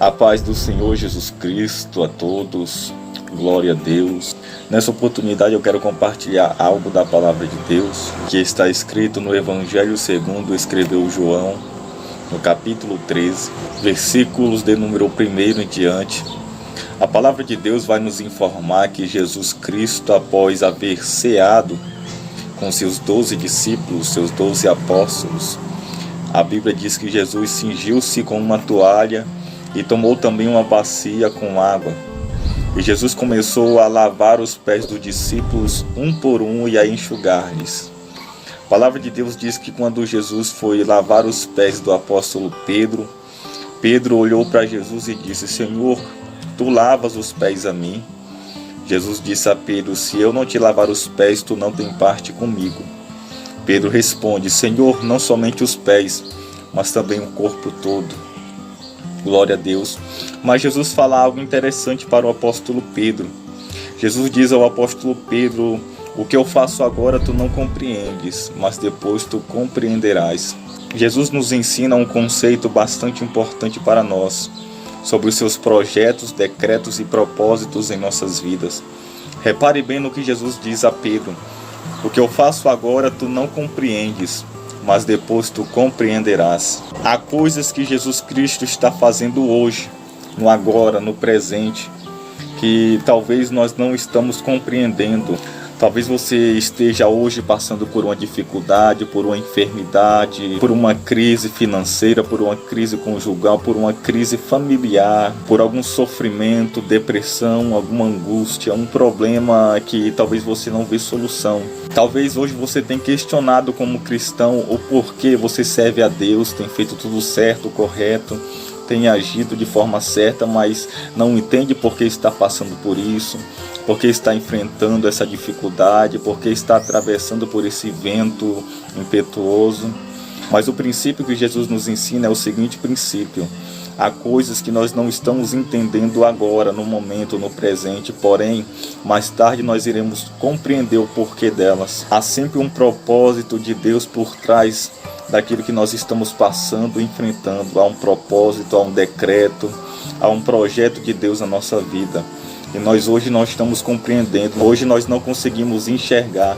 A paz do Senhor Jesus Cristo a todos, glória a Deus. Nessa oportunidade eu quero compartilhar algo da palavra de Deus que está escrito no Evangelho segundo escreveu João, no capítulo 13, versículos de número 1 em diante. A palavra de Deus vai nos informar que Jesus Cristo, após haver ceado com seus 12 discípulos, seus 12 apóstolos, a Bíblia diz que Jesus cingiu-se com uma toalha e tomou também uma bacia com água. E Jesus começou a lavar os pés dos discípulos um por um e a enxugar-lhes. A palavra de Deus diz que quando Jesus foi lavar os pés do apóstolo Pedro, Pedro olhou para Jesus e disse: Senhor, tu lavas os pés a mim? Jesus disse a Pedro: se eu não te lavar os pés, tu não tem parte comigo. Pedro responde: Senhor, não somente os pés, mas também o corpo todo. Glória a Deus. Mas Jesus fala algo interessante para o apóstolo Pedro. Jesus diz ao apóstolo Pedro: o que eu faço agora tu não compreendes, mas depois tu compreenderás. Jesus nos ensina um conceito bastante importante para nós, sobre os seus projetos, decretos e propósitos em nossas vidas. Repare bem no que Jesus diz a Pedro: o que eu faço agora tu não compreendes, mas depois tu compreenderás. Há coisas que Jesus Cristo está fazendo hoje, no agora, no presente, que talvez nós não estamos compreendendo. Talvez você esteja hoje passando por uma dificuldade, por uma enfermidade, por uma crise financeira, por uma crise conjugal, por uma crise familiar, por algum sofrimento, depressão, alguma angústia, um problema que talvez você não vê solução. Talvez hoje você tenha questionado como cristão o porquê você serve a Deus, tem feito tudo certo, correto, tem agido de forma certa, mas não entende por que está passando por isso, por que está enfrentando essa dificuldade, por que está atravessando por esse vento impetuoso. Mas o princípio que Jesus nos ensina é o seguinte princípio: há coisas que nós não estamos entendendo agora, no momento, no presente, porém, mais tarde nós iremos compreender o porquê delas. Há sempre um propósito de Deus por trás daquilo que nós estamos passando, enfrentando. Há um propósito, há um decreto, há um projeto de Deus na nossa vida. E nós hoje não estamos compreendendo, hoje nós não conseguimos enxergar,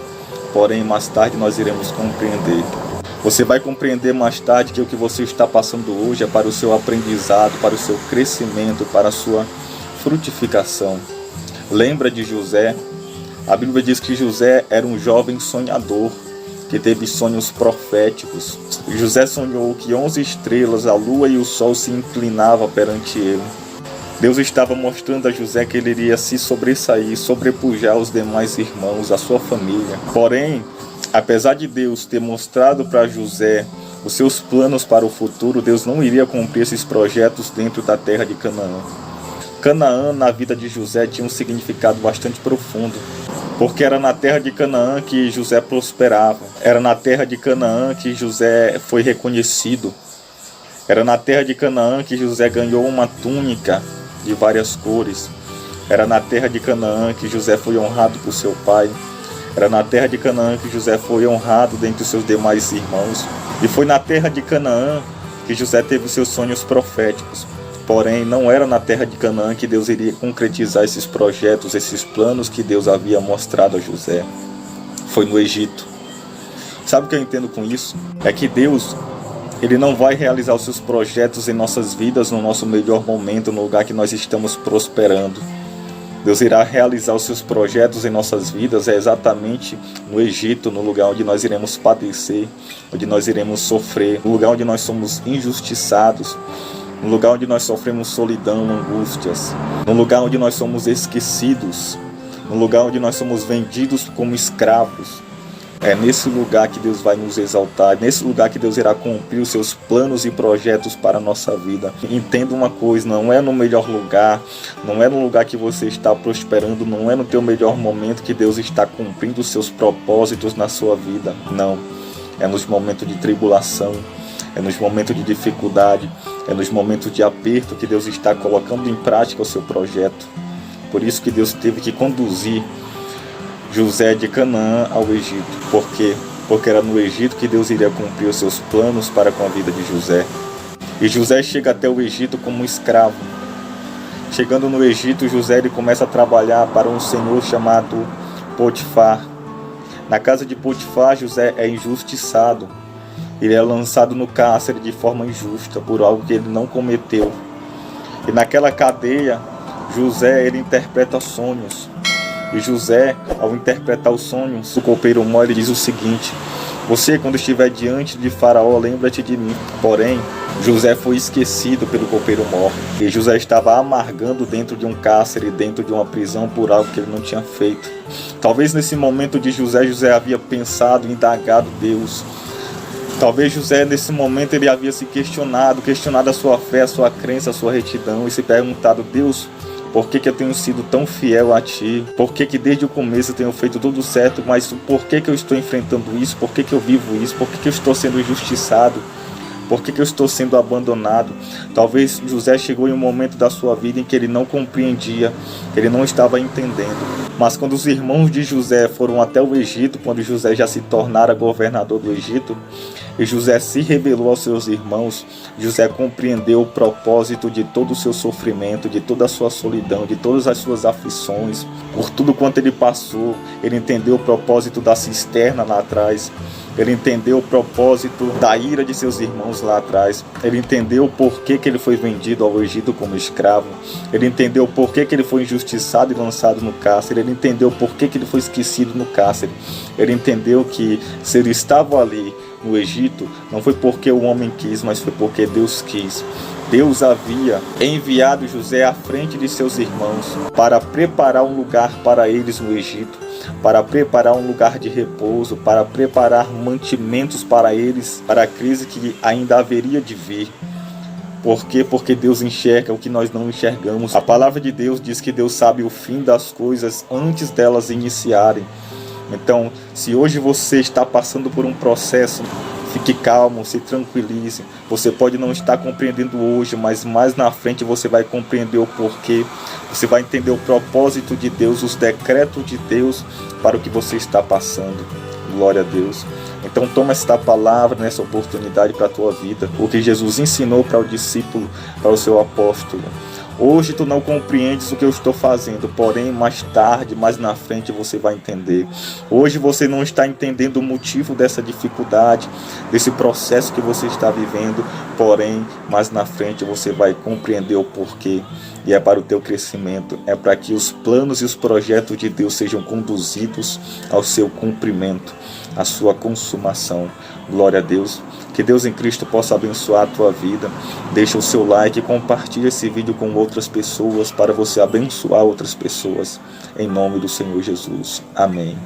porém mais tarde nós iremos compreender. Você vai compreender mais tarde que o que você está passando hoje é para o seu aprendizado, para o seu crescimento, para a sua frutificação. Lembra de José? A Bíblia diz que José era um jovem sonhador, que teve sonhos proféticos. José sonhou que 11 estrelas, a lua e o sol se inclinavam perante ele. Deus estava mostrando a José que ele iria se sobressair, sobrepujar os demais irmãos, a sua família. Porém, apesar de Deus ter mostrado para José os seus planos para o futuro, Deus não iria cumprir esses projetos dentro da terra de Canaã. Canaã, na vida de José, tinha um significado bastante profundo, porque era na terra de Canaã que José prosperava, era na terra de Canaã que José foi reconhecido, era na terra de Canaã que José ganhou uma túnica de várias cores, era na terra de Canaã que José foi honrado por seu pai, era na terra de Canaã que José foi honrado dentre os seus demais irmãos, e foi na terra de Canaã que José teve os seus sonhos proféticos. Porém, não era na terra de Canaã que Deus iria concretizar esses projetos, esses planos que Deus havia mostrado a José. Foi no Egito. Sabe o que eu entendo com isso? É que Deus, Ele não vai realizar os seus projetos em nossas vidas no nosso melhor momento, no lugar que nós estamos prosperando. Deus irá realizar os seus projetos em nossas vidas exatamente no Egito, no lugar onde nós iremos padecer, onde nós iremos sofrer, no lugar onde nós somos injustiçados, no lugar onde nós sofremos solidão, angústias, no lugar onde nós somos esquecidos, no lugar onde nós somos vendidos como escravos. É nesse lugar que Deus vai nos exaltar, é nesse lugar que Deus irá cumprir os seus planos e projetos para a nossa vida. Entenda uma coisa, não é no melhor lugar, não é no lugar que você está prosperando, não é no teu melhor momento que Deus está cumprindo os seus propósitos na sua vida. Não, é nos momentos de tribulação, é nos momentos de dificuldade, é nos momentos de aperto que Deus está colocando em prática o seu projeto. Por isso que Deus teve que conduzir José de Canaã ao Egito. Por quê? Porque era no Egito que Deus iria cumprir os seus planos para com a vida de José. E José chega até o Egito como escravo. Chegando no Egito, José ele começa a trabalhar para um senhor chamado Potifar. Na casa de Potifar, José é injustiçado. Ele é lançado no cárcere de forma injusta por algo que ele não cometeu. E naquela cadeia, José ele interpreta sonhos. E José, ao interpretar os sonhos, o copeiro mor ele diz o seguinte: você, quando estiver diante de Faraó, lembra-te de mim. Porém, José foi esquecido pelo copeiro mor. E José estava amargando dentro de um cárcere, dentro de uma prisão, por algo que ele não tinha feito. Talvez nesse momento de José havia pensado, indagado Deus. Talvez José, nesse momento, ele havia se questionado a sua fé, a sua crença, a sua retidão, e se perguntado: Deus, por que eu tenho sido tão fiel a Ti? Por que desde o começo eu tenho feito tudo certo, mas por que eu estou enfrentando isso? Por que eu vivo isso? Por que eu estou sendo injustiçado? Por que eu estou sendo abandonado? Talvez José chegou em um momento da sua vida em que ele não compreendia, ele não estava entendendo. Mas quando os irmãos de José foram até o Egito, quando José já se tornara governador do Egito, e José se revelou aos seus irmãos, José compreendeu o propósito de todo o seu sofrimento, de toda a sua solidão, de todas as suas aflições, por tudo quanto ele passou. Ele entendeu o propósito da cisterna lá atrás. Ele entendeu o propósito da ira de seus irmãos lá atrás. Ele entendeu o porquê que ele foi vendido ao Egito como escravo. Ele entendeu o porquê que ele foi injustiçado e lançado no cárcere. Ele entendeu o porquê que ele foi esquecido no cárcere. Ele entendeu que se ele estava ali no Egito, não foi porque o homem quis, mas foi porque Deus quis. Deus havia enviado José à frente de seus irmãos para preparar um lugar para eles no Egito, para preparar um lugar de repouso, para preparar mantimentos para eles, para a crise que ainda haveria de vir. Por quê? Porque Deus enxerga o que nós não enxergamos. A palavra de Deus diz que Deus sabe o fim das coisas antes delas iniciarem. Então, se hoje você está passando por um processo, fique calmo, se tranquilize. Você pode não estar compreendendo hoje, mas mais na frente você vai compreender o porquê. Você vai entender o propósito de Deus, os decretos de Deus para o que você está passando. Glória a Deus. Então toma esta palavra, nessa oportunidade para a tua vida. O que Jesus ensinou para o discípulo, para o seu apóstolo. Hoje tu não compreendes o que eu estou fazendo, porém mais tarde, mais na frente você vai entender. Hoje você não está entendendo o motivo dessa dificuldade, desse processo que você está vivendo, porém mais na frente você vai compreender o porquê. E é para o teu crescimento, é para que os planos e os projetos de Deus sejam conduzidos ao seu cumprimento, à sua consumação. Glória a Deus. Que Deus em Cristo possa abençoar a tua vida. Deixa o seu like e compartilha esse vídeo com outras pessoas para você abençoar outras pessoas. Em nome do Senhor Jesus. Amém.